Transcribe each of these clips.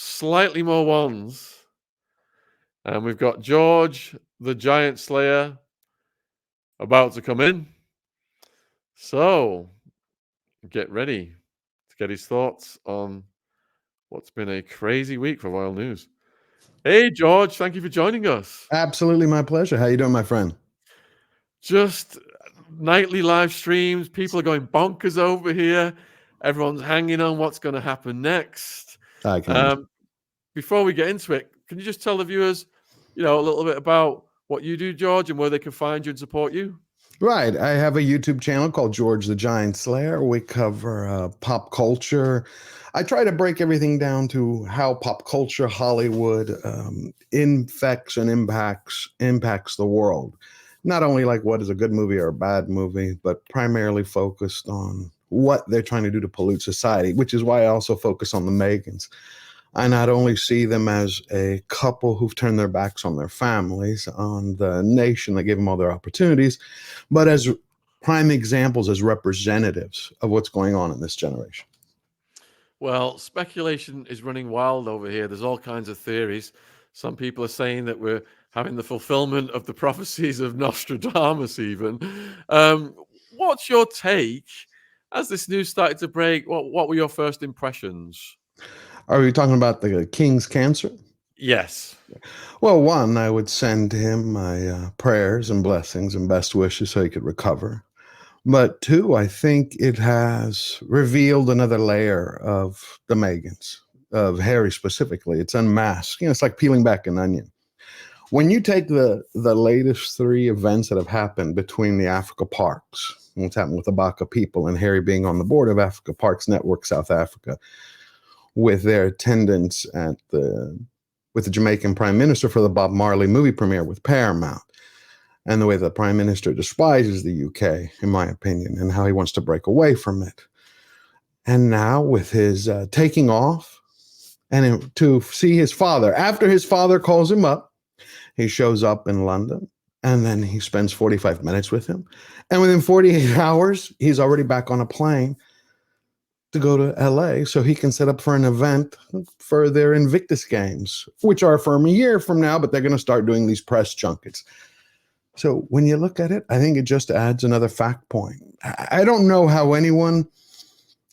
slightly more ones. And we've got George, the Giant Slayer, about to come in. So get ready to get his thoughts on what's been a crazy week for Royal News. Hey, George, thank you for joining us. Absolutely my pleasure. How you doing, my friend? Just nightly live streams. People are going bonkers over here. Everyone's hanging on what's going to happen next. I can. Before we get into it, can you just tell the viewers, a little bit about what you do, George, and where they can find you and support you? Right. I have a YouTube channel called George the Giant Slayer. We cover pop culture. I try to break everything down to how pop culture, Hollywood, infects and impacts the world. Not only like what is a good movie or a bad movie, but primarily focused on what they're trying to do to pollute society, which is why I also focus on the Megans. I not only see them as a couple who've turned their backs on their families, on the nation that gave them all their opportunities, but as prime examples, as representatives of what's going on in this generation. Well, speculation is running wild over here. There's all kinds of theories. Some people are saying that we're having the fulfillment of the prophecies of Nostradamus even. What's your take as this news started to break? What were your first impressions? Are we talking about the king's cancer? Yes. Well, one, I would send him my prayers and blessings and best wishes so he could recover. But two, I think it has revealed another layer of the Megans, of Harry specifically. It's unmasked. It's like peeling back an onion. When you take the latest three events that have happened between the Africa Parks, what's happened with the Baka people and Harry being on the board of Africa Parks Network South Africa, with their attendance with the Jamaican Prime Minister for the Bob Marley movie premiere with Paramount, and the way the Prime Minister despises the UK, in my opinion, and how he wants to break away from it. And now with his taking off, and to see his father, after his father calls him up, he shows up in London, and then he spends 45 minutes with him. And within 48 hours, he's already back on a plane to go to LA so he can set up for an event for their Invictus games, which are from a year from now, but they're going to start doing these press junkets. So when you look at it, I think it just adds another fact point. I don't know how anyone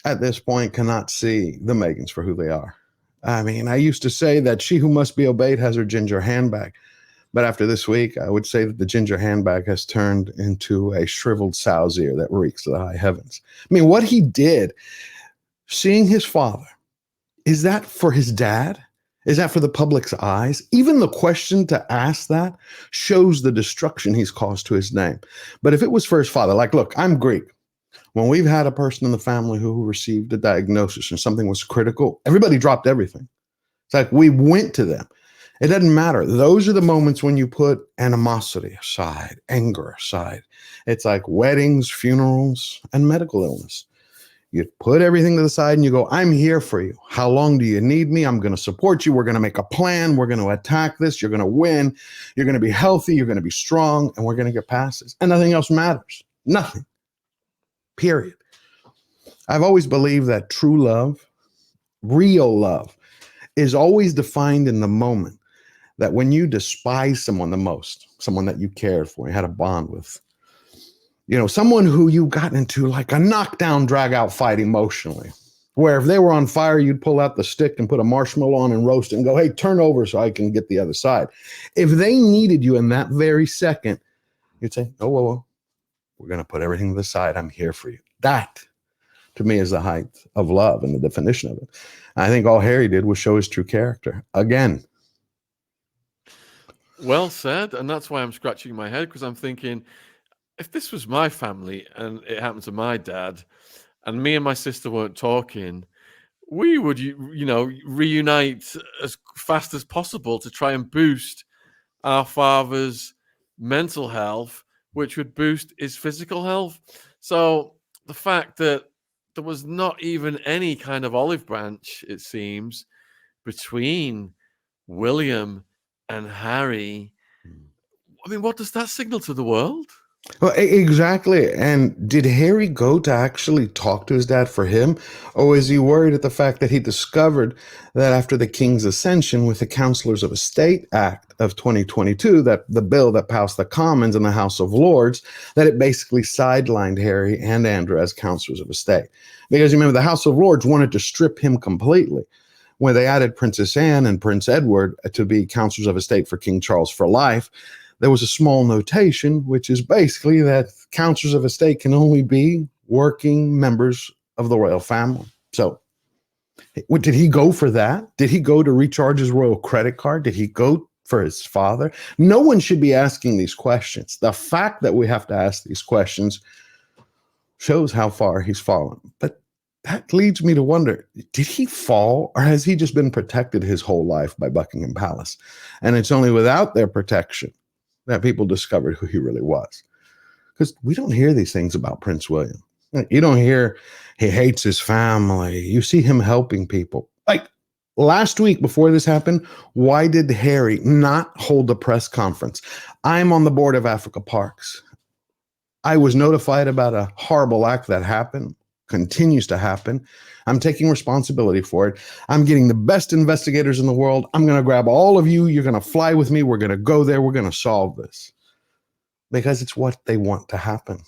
at this point cannot see the Megans for who they are. I mean, I used to say that she who must be obeyed has her ginger handbag. But after this week, I would say that the ginger handbag has turned into a shriveled sow's ear that reeks to the high heavens. I mean, what he did, seeing his father, is that for his dad? Is that for the public's eyes? Even the question to ask that shows the destruction he's caused to his name. But if it was for his father, like, look, I'm Greek. When we've had a person in the family who received a diagnosis and something was critical, everybody dropped everything. It's like we went to them. It doesn't matter. Those are the moments when you put animosity aside, anger aside. It's like weddings, funerals, and medical illness. You put everything to the side and you go, I'm here for you. How long do you need me? I'm going to support you. We're going to make a plan. We're going to attack this. You're going to win. You're going to be healthy. You're going to be strong. And we're going to get past this. And nothing else matters. Nothing. Period. I've always believed that true love, real love, is always defined in the moment. That when you despise someone the most, someone that you cared for, you had a bond with, someone who you got into like a knockdown, drag out fight emotionally, where if they were on fire, you'd pull out the stick and put a marshmallow on and roast it and go, hey, turn over so I can get the other side. If they needed you in that very second, you'd say, oh, whoa, we're going to put everything to the side. I'm here for you. That, to me, is the height of love and the definition of it. I think all Harry did was show his true character again. Well said. And that's why I'm scratching my head, because I'm thinking, if this was my family and it happened to my dad and me and my sister weren't talking, we would, reunite as fast as possible to try and boost our father's mental health, which would boost his physical health. So the fact that there was not even any kind of olive branch, it seems, between William and Harry, I mean, what does that signal to the world? Well, exactly. And did Harry go to actually talk to his dad for him? Or was he worried at the fact that he discovered that after the king's ascension with the Councillors of Estate Act of 2022, that the bill that passed the Commons and the House of Lords, that it basically sidelined Harry and Andrew as Councillors of Estate? Because you remember, the House of Lords wanted to strip him completely when they added Princess Anne and Prince Edward to be Councillors of Estate for King Charles for life. There was a small notation, which is basically that councillors of estate can only be working members of the royal family. So, did he go for that? Did he go to recharge his royal credit card? Did he go for his father? No one should be asking these questions. The fact that we have to ask these questions shows how far he's fallen. But that leads me to wonder, did he fall, or has he just been protected his whole life by Buckingham Palace? And it's only without their protection that people discovered who he really was. Because we don't hear these things about Prince William. You don't hear he hates his family. You see him helping people. Like last week before this happened, why did Harry not hold a press conference? I'm on the board of Africa Parks. I was notified about a horrible act that happened, continues to happen. I'm taking responsibility for it. I'm getting the best investigators in the world. I'm going to grab all of you. You're going to fly with me. We're going to go there. We're going to solve this. Because it's what they want to happen.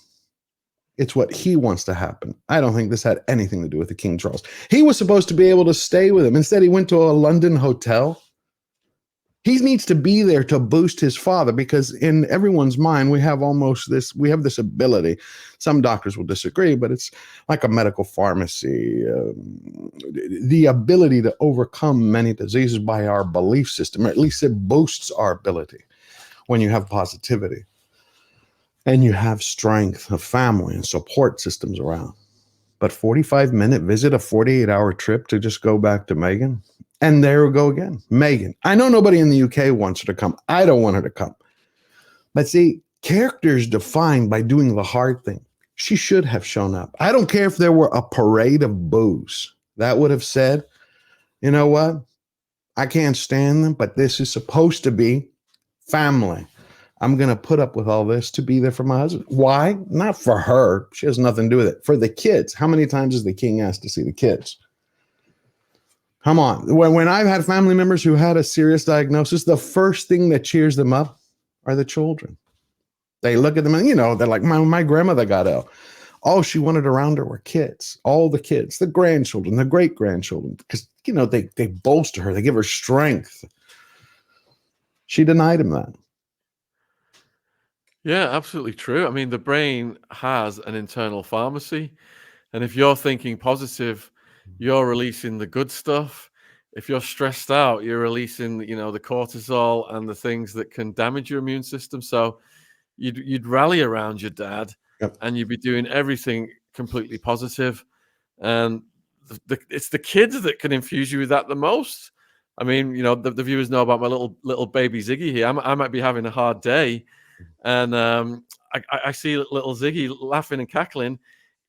It's what he wants to happen. I don't think this had anything to do with the King Charles. He was supposed to be able to stay with him. Instead, he went to a London hotel. He needs to be there to boost his father, because in everyone's mind, we have this ability. Some doctors will disagree, but it's like a medical pharmacy, the ability to overcome many diseases by our belief system, or at least it boosts our ability when you have positivity and you have strength of family and support systems around. But 45-minute visit, a 48-hour trip to just go back to Meghan. And there we go again. Meghan. I know nobody in the UK wants her to come. I don't want her to come. But see, character is defined by doing the hard thing. She should have shown up. I don't care if there were a parade of boos. That would have said, you know what? I can't stand them, but this is supposed to be family. I'm going to put up with all this to be there for my husband. Why? Not for her. She has nothing to do with it. For the kids. How many times has the king asked to see the kids? Come on. When I've had family members who had a serious diagnosis, the first thing that cheers them up are the children. They look at them and, they're like, my grandmother got ill. All she wanted around her were kids, all the kids, the grandchildren, the great-grandchildren, because, they bolster her. They give her strength. She denied him that. Yeah, absolutely true. I mean, the brain has an internal pharmacy. And if you're thinking positive, you're releasing the good stuff. If you're stressed out, you're releasing, the cortisol and the things that can damage your immune system. So you'd rally around your dad, Yep. and you'd be doing everything completely positive. And it's the kids that can infuse you with that the most. I mean, the viewers know about my little baby Ziggy here. I might be having a hard day, and I see little Ziggy laughing and cackling.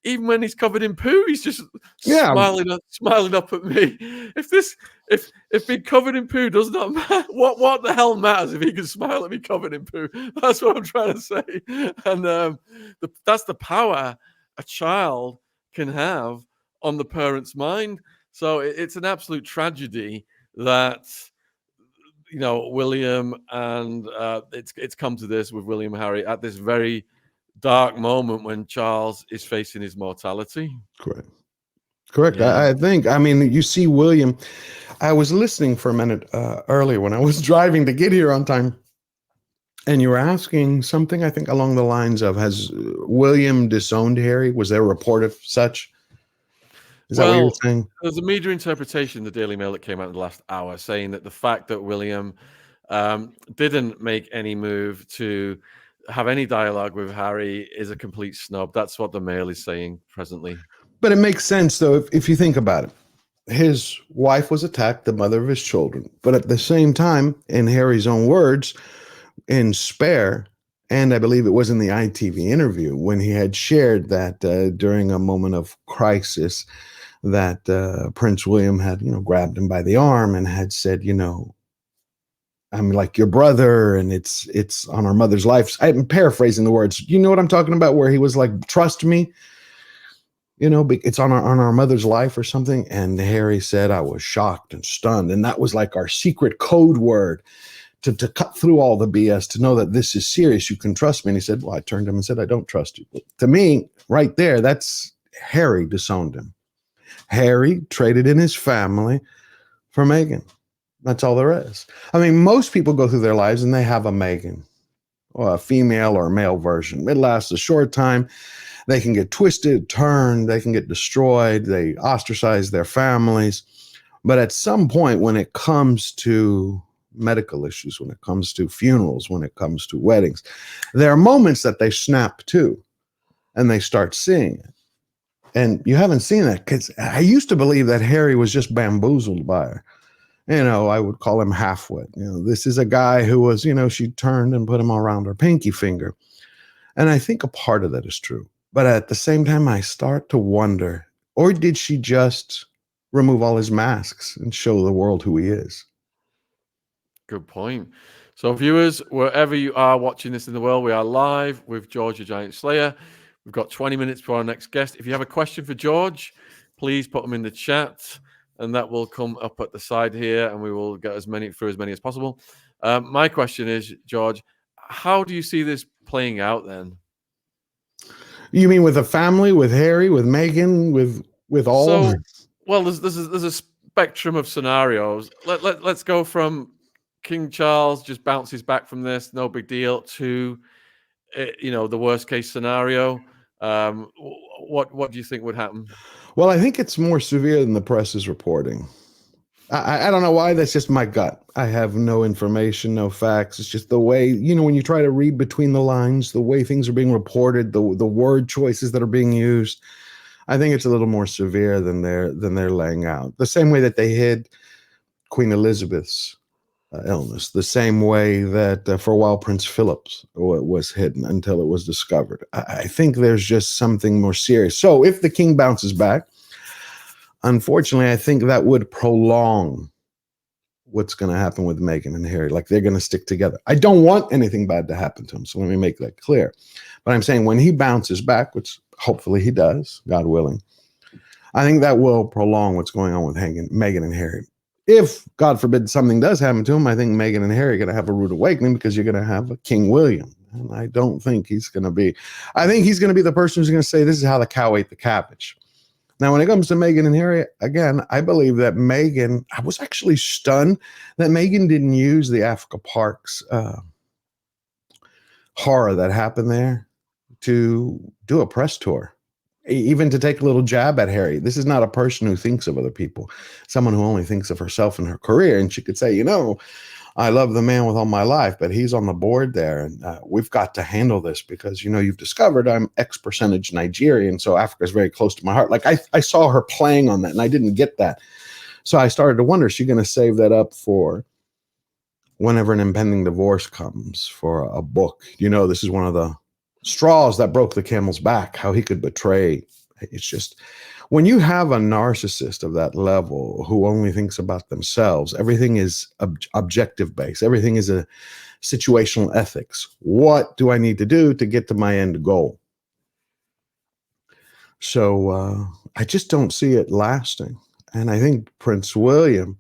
Even when he's covered in poo, he's just smiling up at me. If being covered in poo does not matter, what the hell matters if he can smile at me covered in poo? That's what I'm trying to say. And that's the power a child can have on the parent's mind. So it's an absolute tragedy that William, and it's come to this with William and Harry at this very dark moment when Charles is facing his mortality. Correct. Yeah. I think, you see William. I was listening for a minute earlier when I was driving to get here on time, and you were asking something, I think, along the lines of, has William disowned Harry? Was there a report of such? Is that what you were saying? There's a media interpretation in the Daily Mail that came out in the last hour saying that the fact that William didn't make any move to have any dialogue with Harry is a complete snub. That's what the Mail is saying presently. But it makes sense, though, if you think about it. His wife was attacked, the mother of his children. But at the same time, in Harry's own words, in Spare, and I believe it was in the ITV interview, when he had shared that during a moment of crisis, that Prince William had, grabbed him by the arm and had said, I'm like your brother, and it's on our mother's life. I'm paraphrasing the words. You know what I'm talking about? Where he was like, "Trust me," it's on our mother's life or something. And Harry said, "I was shocked and stunned," and that was like our secret code word to cut through all the BS, to know that this is serious. You can trust me. And he said, "Well," I turned to him and said, "I don't trust you." To me, right there, that's Harry disowned him. Harry traded in his family for Meghan. That's all there is. I mean, most people go through their lives and they have a Meghan, or a female or a male version. It lasts a short time. They can get twisted, turned, they can get destroyed, they ostracize their families. But at some point, when it comes to medical issues, when it comes to funerals, when it comes to weddings, there are moments that they snap to and they start seeing it. And you haven't seen that, because I used to believe that Harry was just bamboozled by her. I would call him half-wit. This is a guy who was, she turned and put him around her pinky finger. And I think a part of that is true. But at the same time, I start to wonder, or did she just remove all his masks and show the world who he is? Good point. So, viewers, wherever you are watching this in the world, we are live with George the Giant Slayer. We've got 20 minutes for our next guest. If you have a question for George, please put them in the chat, and that will come up at the side here, and we will get as many as possible. My question is, George, how do you see this playing out then? You mean with a family, with Harry, with Meghan, with all? So, well, there's a spectrum of scenarios. Let's go from King Charles just bounces back from this, no big deal, to the worst case scenario. What do you think would happen? Well, I think it's more severe than the press is reporting. I don't know why. That's just my gut. I have no information, no facts. It's just the way, when you try to read between the lines, the way things are being reported, the word choices that are being used. I think it's a little more severe than they're laying out. The same way that they hid Queen Elizabeth's illness, the same way that for a while Prince Philip's was hidden until it was discovered. I think there's just something more serious. So if the king bounces back, unfortunately, I think that would prolong what's going to happen with Meghan and Harry. Like, they're going to stick together. I don't want anything bad to happen to him, so let me make that clear. But I'm saying when he bounces back, which hopefully he does, God willing, I think that will prolong what's going on with Meghan and Harry. If, God forbid, something does happen to him, I think Meghan and Harry are going to have a rude awakening, because you're going to have a King William. And I don't think he's going to be, I think he's going to be the person who's going to say, this is how the cow ate the cabbage. Now, when it comes to Meghan and Harry, again, I believe that Meghan, I was actually stunned that Meghan didn't use the Africa Parks horror that happened there to do a press tour, even to take a little jab at Harry. This is not a person who thinks of other people, someone who only thinks of herself and her career. And she could say, I love the man with all my life, but he's on the board there, and we've got to handle this because, you've discovered I'm X percentage Nigerian, so Africa is very close to my heart. Like, I saw her playing on that, and I didn't get that. So I started to wonder, is she going to save that up for whenever an impending divorce comes, for a book? This is one of the straws that broke the camel's back, how he could betray. It's just, when you have a narcissist of that level who only thinks about themselves, everything is objective based. Everything is a situational ethics. What do I need to do to get to my end goal? So I just don't see it lasting. And I think Prince William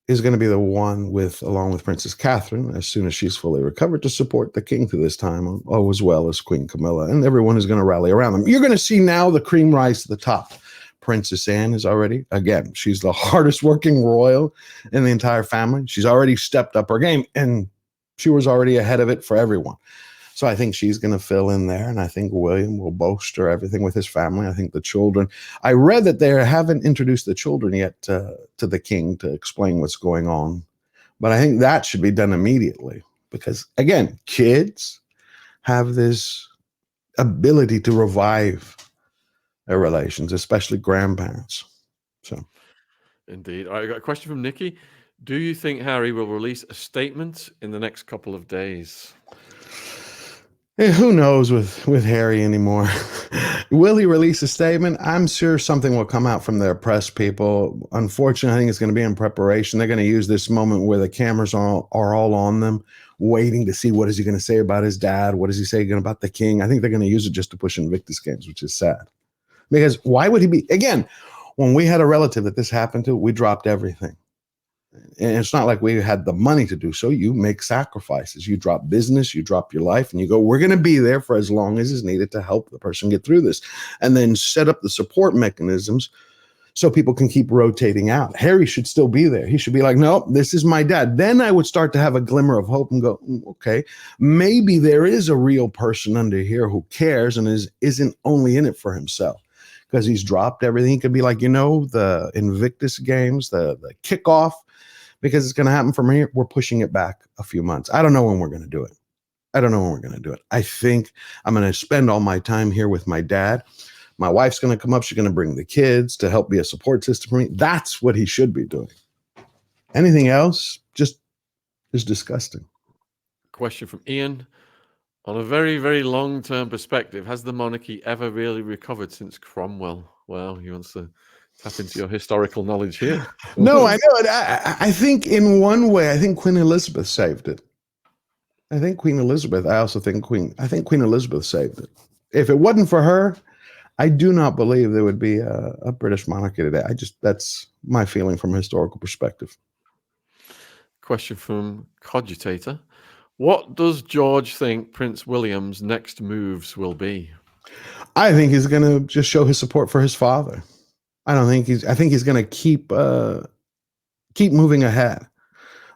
is going to be the one, along with Princess Catherine, as soon as she's fully recovered, to support the king through this time, as well as Queen Camilla, and everyone is going to rally around them. You're going to see now the cream rise to the top. Princess Anne is already, again, she's the hardest working royal in the entire family. She's already stepped up her game, and she was already ahead of it for everyone. So I think she's going to fill in there, and I think William will bolster everything with his family. I think the children, I read that they haven't introduced the children yet to the king to explain what's going on. But I think that should be done immediately, because, again, kids have this ability to revive their relations, especially grandparents. So, Indeed. All right, I got a question from Nikki. Do you think Harry will release a statement in the next couple of days? Who knows with Harry anymore? Will he release a statement? I'm sure something will come out from their press people. Unfortunately, I think it's going to be in preparation. They're going to use this moment where the cameras are all on them, waiting to see what is he going to say about his dad. What is he saying about the king? I think they're going to use it just to push Invictus games, which is sad. Because why would he be? Again, when we had a relative that this happened to, we dropped everything. And it's not like we had the money to do so. You make sacrifices. You drop business, you drop your life, and you go, we're going to be there for as long as is needed to help the person get through this. And then set up the support mechanisms so people can keep rotating out. Harry should still be there. He should be like, no, this is my dad. Then I would start to have a glimmer of hope and go, okay, maybe there is a real person under here who cares and isn't only in it for himself. Because he's dropped everything. He could be like, the Invictus games, the kickoff, because it's going to happen from here. We're pushing it back a few months. I don't know when we're going to do it. I think I'm going to spend all my time here with my dad. My wife's going to come up. She's going to bring the kids to help be a support system for me. That's what he should be doing. Anything else just is disgusting. Question from Ian. On a very, very long-term perspective, has the monarchy ever really recovered since Cromwell? Well, he wants to tap into your historical knowledge here. No, I know it. I think in one way, I think Queen Elizabeth saved it. I think Queen Elizabeth saved it. If it wasn't for her, I do not believe there would be a British monarchy today. That's my feeling from a historical perspective. Question from Cogitator. What does George think Prince William's next moves will be? I think he's going to just show his support for his father. I think he's going to keep moving ahead.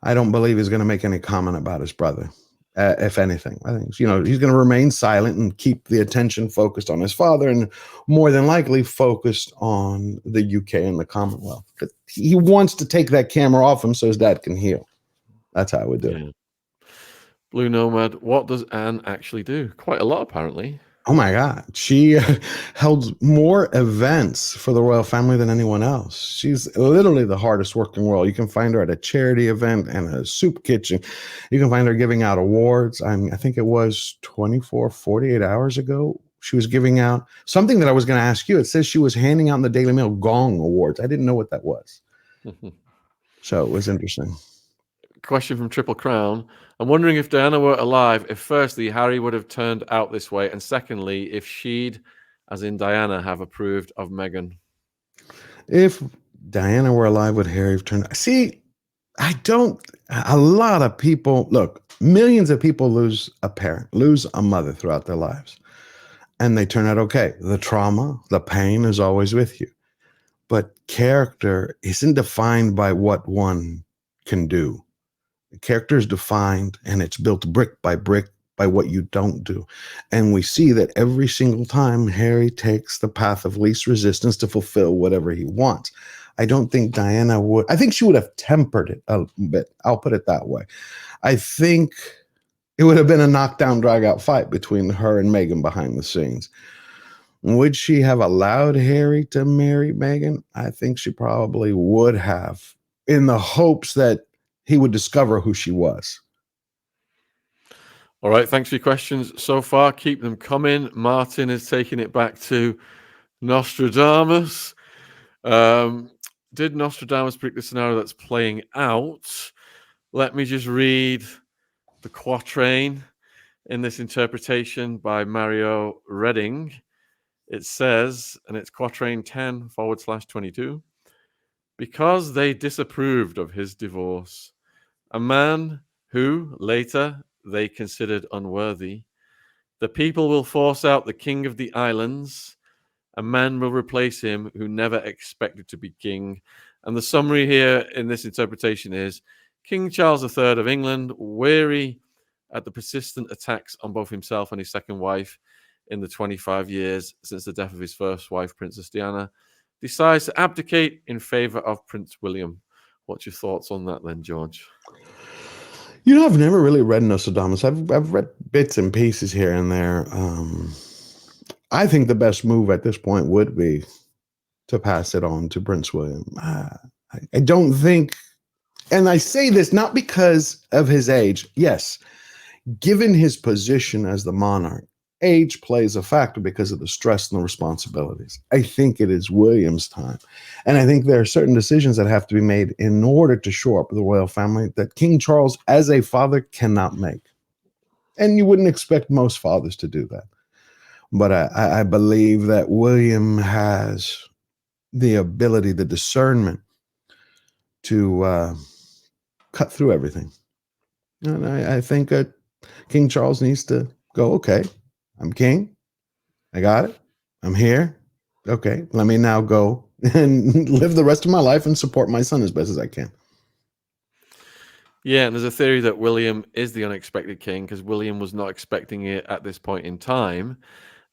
I don't believe he's going to make any comment about his brother. If anything, I think, he's going to remain silent and keep the attention focused on his father and more than likely focused on the UK and the Commonwealth. But he wants to take that camera off him so his dad can heal. That's how I would do it. Blue Nomad, what does Anne actually do? Quite a lot, apparently. Oh my God. She held more events for the royal family than anyone else. She's literally the hardest working royal. You can find her at a charity event and a soup kitchen. You can find her giving out awards. I think it was 48 hours ago. She was giving out something that I was going to ask you. It says she was handing out in the Daily Mail Gong Awards. I didn't know what that was. So it was interesting. Question from Triple Crown. I'm wondering if Diana were alive, if firstly, Harry would have turned out this way, and secondly, if she'd, as in Diana, have approved of Meghan. If Diana were alive, would Harry have turned out? See, a lot of people, look, millions of people lose a parent, lose a mother throughout their lives, and they turn out okay. The trauma, the pain is always with you. But character isn't defined by what one can do. The character is defined and it's built brick by what you don't do. And we see that every single time Harry takes the path of least resistance to fulfill whatever he wants. I don't think Diana would. I think she would have tempered it a bit. I'll put it that way. I think it would have been a knockdown, drag out fight between her and Meghan behind the scenes. Would she have allowed Harry to marry Meghan? I think she probably would have, in the hopes that he would discover who she was. All right, thanks for your questions so far. Keep them coming. Martin is taking it back to Nostradamus. Did Nostradamus predict the scenario that's playing out? Let me just read the quatrain in this interpretation by Mario Redding. It says, and it's quatrain 10/22, because they disapproved of his divorce, a man who later they considered unworthy, the people will force out the king of the islands. A man will replace him who never expected to be king. And the summary here in this interpretation is King Charles III of England, weary at the persistent attacks on both himself and his second wife in the 25 years since the death of his first wife, Princess Diana, decides to abdicate in favor of Prince William. What's your thoughts on that then, George? I've never really read Nostradamus. I've read bits and pieces here and there. I think the best move at this point would be to pass it on to Prince William. I don't think, and I say this not because of his age. Yes, given his position as the monarch, age plays a factor because of the stress and the responsibilities. I think it is William's time. And I think there are certain decisions that have to be made in order to shore up the royal family that King Charles, as a father, cannot make. And you wouldn't expect most fathers to do that. But I believe that William has the ability, the discernment to cut through everything. And I think King Charles needs to go, okay, I'm king. I got it. I'm here. Okay, let me now go and live the rest of my life and support my son as best as I can. Yeah, and there's a theory that William is the unexpected king because William was not expecting it at this point in time.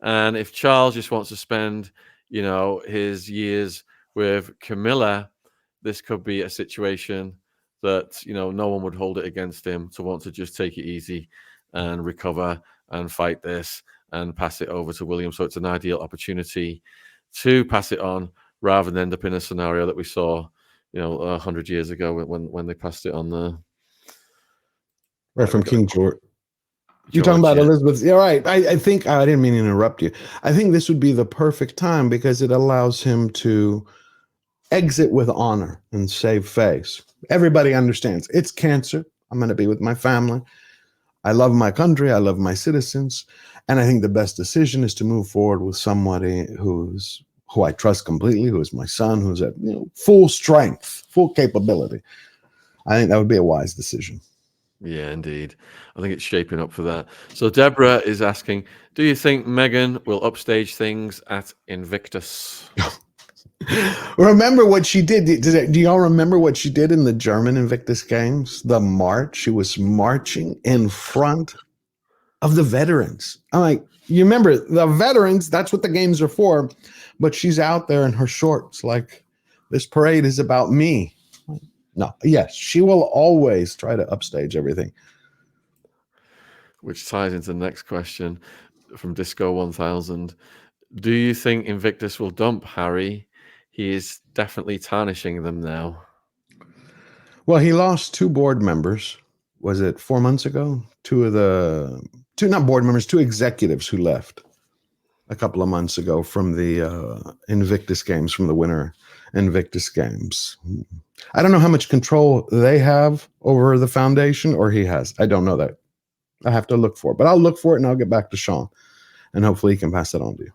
And if Charles just wants to spend, his years with Camilla, this could be a situation that, no one would hold it against him to want to just take it easy and recover and fight this and pass it over to William. So it's an ideal opportunity to pass it on rather than end up in a scenario that we saw, 100 years ago when they passed it on the Right, from King George. You're George. talking about Yeah. Elizabeth. Yeah, right. I think I didn't mean to interrupt you. I think this would be the perfect time because it allows him to exit with honor and save face. Everybody understands it's cancer. I'm going to be with my family. I love my country. I love my citizens. And I think the best decision is to move forward with somebody who I trust completely, who is my son, who's at full strength, full capability. I think that would be a wise decision. Yeah, indeed. I think it's shaping up for that. So Deborah is asking, do you think Meghan will upstage things at Invictus? Remember what she did? Do y'all remember what she did in the German Invictus Games? The march. She was marching in front of the veterans. I'm like, you remember the veterans? That's what the games are for. But she's out there in her shorts, like this parade is about me. No, yes, she will always try to upstage everything. Which ties into the next question from Disco 1000. Do you think Invictus will dump Harry? He is definitely tarnishing them now. Well, he lost 2 board members. Was it 4 months ago? Two not board members, 2 executives who left a couple of months ago from the Invictus Games, from the winter Invictus Games. I don't know how much control they have over the foundation or he has. I don't know that. I have to look for it, but I'll look for it and I'll get back to Sean and hopefully he can pass that on to you.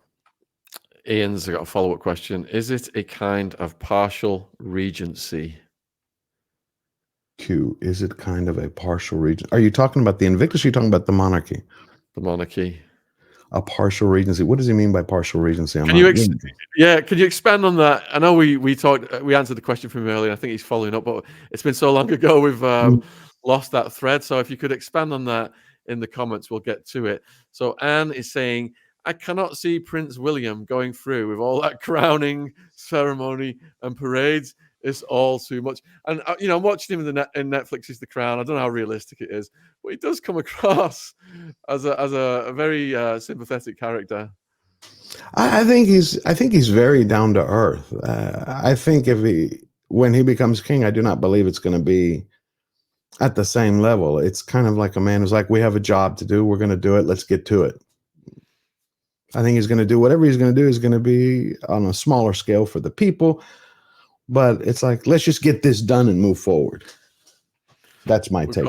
Ian's got a follow-up question. Is it a kind of partial regency? Q, is it kind of a partial regency? Are you talking about the Invictus or are you talking about the monarchy? The monarchy. A partial regency. What does he mean by partial regency? Can you expand on that? I know we answered the question from him earlier. I think he's following up, but it's been so long ago we've lost that thread. So if you could expand on that in the comments, we'll get to it. So Anne is saying, I cannot see Prince William going through with all that crowning ceremony and parades. It's all too much. And, I'm watching him in Netflix's The Crown. I don't know how realistic it is, but he does come across as a very sympathetic character. I think he's very down to earth. I think when he becomes king, I do not believe it's going to be at the same level. It's kind of like a man who's like, we have a job to do. We're going to do it. Let's get to it. I think he's going to do whatever he's going to do is going to be on a smaller scale for the people. But it's like, let's just get this done and move forward. That's my take.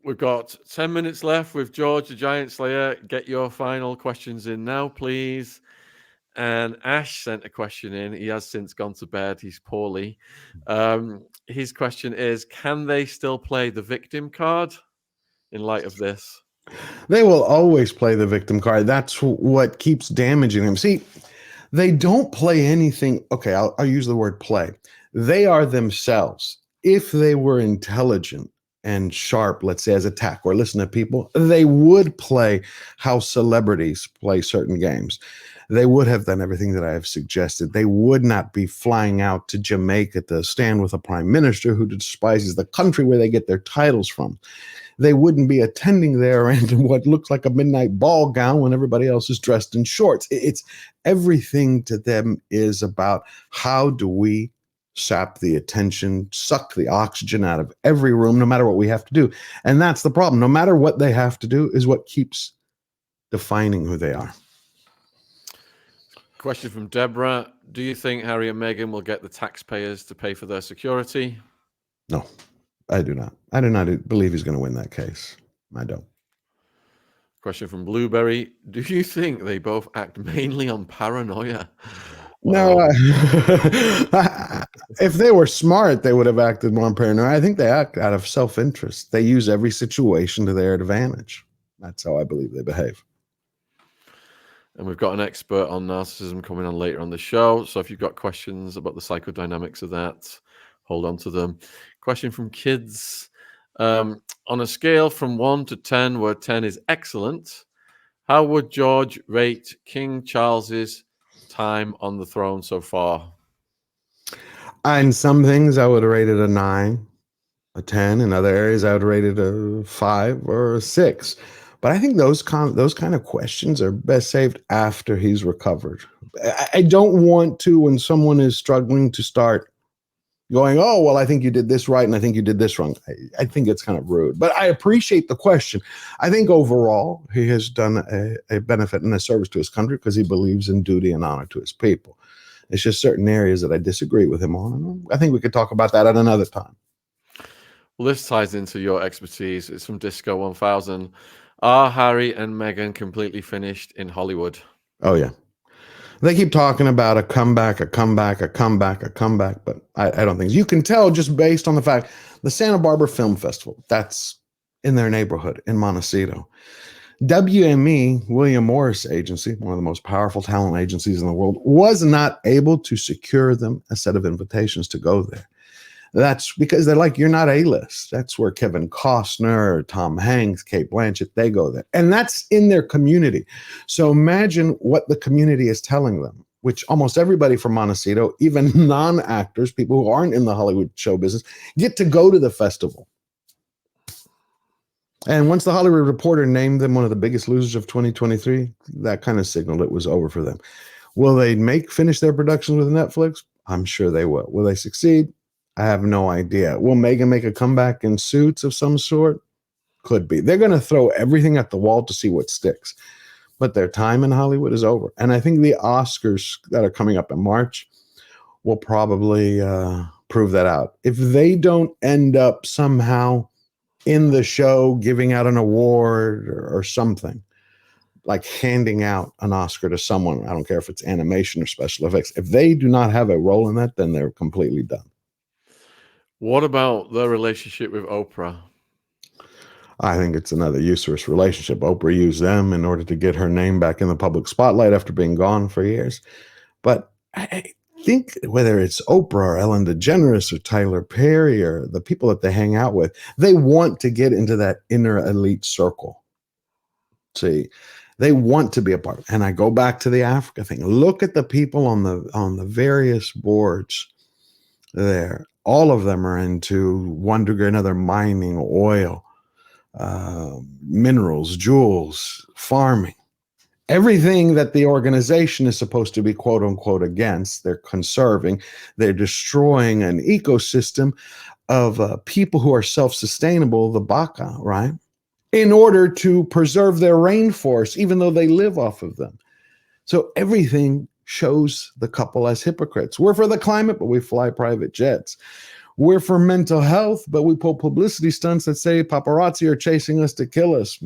We've got 10 minutes left with George, the Giant Slayer. Get your final questions in now, please. And Ash sent a question in. He has since gone to bed. He's poorly. His question is, can they still play the victim card in light of this? They will always play the victim card. That's what keeps damaging them. See, they don't play anything. Okay, I'll use the word play. They are themselves. If they were intelligent and sharp, let's say, as a tech or listen to people, they would play how celebrities play certain games. They would have done everything that I have suggested. They would not be flying out to Jamaica to stand with a prime minister who despises the country where they get their titles from. They wouldn't be attending there in what looks like a midnight ball gown when everybody else is dressed in shorts. It's everything to them is about how do we sap the attention, suck the oxygen out of every room, no matter what we have to do. And that's the problem. No matter what they have to do is what keeps defining who they are. Question from Deborah. Do you think Harry and Meghan will get the taxpayers to pay for their security? No, I do not. I do not believe he's going to win that case. I don't. Question from Blueberry. Do you think they both act mainly on paranoia? No, if they were smart, they would have acted more paranoid. I think they act out of self-interest. They use every situation to their advantage. That's how I believe they behave. And we've got an expert on narcissism coming on later on the show. So if you've got questions about the psychodynamics of that, hold on to them. Question from Kids. On a scale from 1 to 10, where 10 is excellent, how would George rate King Charles's time on the throne so far? In some things, I would rate it a 9, a 10. In other areas, I would rate it a 5 or a 6. But I think those kind of questions are best saved after he's recovered. I don't want to, when someone is struggling, to start going, oh, well, I think you did this right and I think you did this wrong. I think it's kind of rude. But I appreciate the question. I think overall he has done a benefit and a service to his country because he believes in duty and honor to his people. It's just certain areas that I disagree with him on. And I think we could talk about that at another time. Well, this ties into your expertise. It's from Disco 1000. Are Harry and Meghan completely finished in Hollywood? Oh, yeah. They keep talking about a comeback, a comeback, a comeback, a comeback, but I don't think so. You can tell just based on the fact the Santa Barbara Film Festival, that's in their neighborhood in Montecito. WME, William Morris Agency, one of the most powerful talent agencies in the world, was not able to secure them a set of invitations to go there. That's because they're like, you're not A-list. That's where Kevin Costner, Tom Hanks, Cate Blanchett, they go there. And that's in their community. So imagine what the community is telling them, which almost everybody from Montecito, even non-actors, people who aren't in the Hollywood show business, get to go to the festival. And once the Hollywood Reporter named them one of the biggest losers of 2023, that kind of signaled it was over for them. Will they finish their productions with Netflix? I'm sure they will. Will they succeed? I have no idea. Will Meghan make a comeback in Suits of some sort? Could be. They're going to throw everything at the wall to see what sticks. But their time in Hollywood is over. And I think the Oscars that are coming up in March will probably prove that out. If they don't end up somehow in the show giving out an award or something, like handing out an Oscar to someone, I don't care if it's animation or special effects, if they do not have a role in that, then they're completely done. What about their relationship with Oprah? I think it's another usurious relationship. Oprah used them in order to get her name back in the public spotlight after being gone for years. But I think whether it's Oprah or Ellen DeGeneres or Tyler Perry or the people that they hang out with, they want to get into that inner elite circle. See, they want to be a part of it. And I go back to the Africa thing. Look at the people on the various boards there. All of them are into one degree or another mining, oil, minerals, jewels, farming. Everything that the organization is supposed to be quote unquote against, they're conserving. They're destroying an ecosystem of people who are self-sustainable, the Baka, right? In order to preserve their rainforests, even though they live off of them. So everything shows the couple as hypocrites. We're for the climate, but we fly private jets. We're for mental health, but we pull publicity stunts that say paparazzi are chasing us to kill us.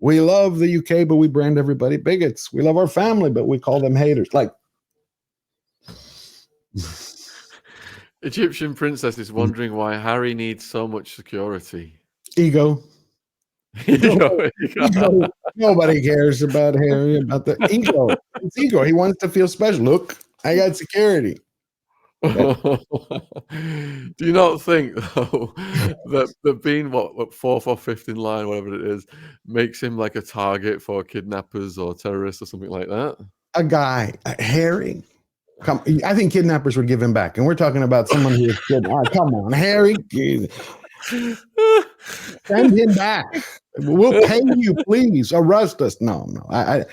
We love the UK, but we brand everybody bigots. We love our family, but we call them haters. Like, Egyptian princess is wondering why Harry needs so much security. Ego. Ego. Nobody cares about Harry, about the ego. It's ego. He wants to feel special. Look, I got security. Do you not think, though, that being what fourth or fifth in line, whatever it is, makes him like a target for kidnappers or terrorists or something like that? A guy, Harry. I think kidnappers would give him back. And we're talking about someone who is kidnapped. Come on, Harry. Send him back. We'll pay you, please. Arrest us. No. I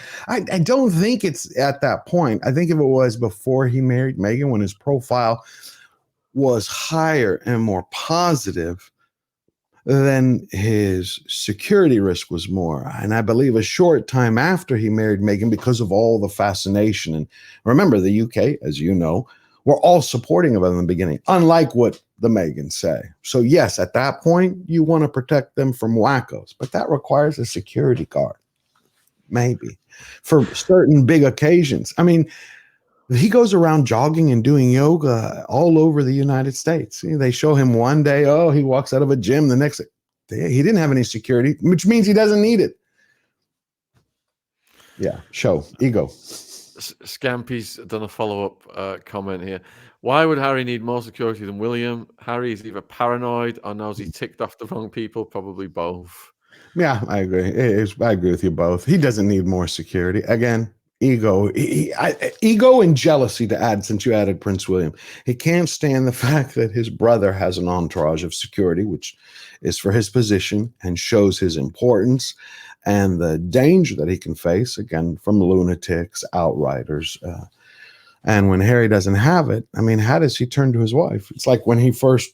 don't think it's at that point. I think if it was before he married Meghan, when his profile was higher and more positive, then his security risk was more. And I believe a short time after he married Meghan, because of all the fascination. And remember, the UK, as you know, were all supporting of him in the beginning, unlike what the Megans say. So, yes, at that point, you want to protect them from wackos, but that requires a security guard, maybe, for certain big occasions. I mean, he goes around jogging and doing yoga all over the United States. They show him one day, oh, he walks out of a gym. The next day, he didn't have any security, which means he doesn't need it. Yeah, show, ego. Scampy's done a follow-up comment here. Why would Harry need more security than William? Harry is either paranoid or knows he ticked off the wrong people, probably both. Yeah, I agree. I agree with you both. He doesn't need more security. Again, ego, ego and jealousy to add, since you added Prince William. He can't stand the fact that his brother has an entourage of security, which is for his position and shows his importance and the danger that he can face, again, from lunatics, outriders. And when Harry doesn't have it, I mean, how does he turn to his wife? It's like when he first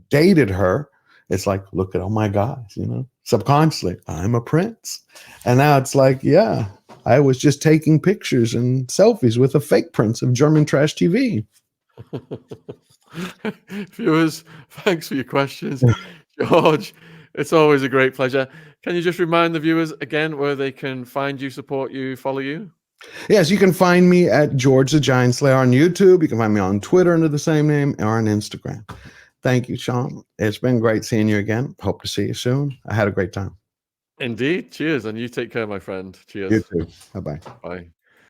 dated her, it's like, look at all my guys, subconsciously, I'm a prince. And now it's like, yeah, I was just taking pictures and selfies with a fake prince of German trash TV. Viewers, thanks for your questions. George, it's always a great pleasure. Can you just remind the viewers again where they can find you, support you, follow you? Yes, you can find me at George the Giant Slayer on YouTube. You can find me on Twitter under the same name, or on Instagram. Thank you, Sean. It's been great seeing you again. Hope to see you soon. I had a great time. Indeed. Cheers. And you take care, my friend. Cheers. You too. Bye-bye. Bye.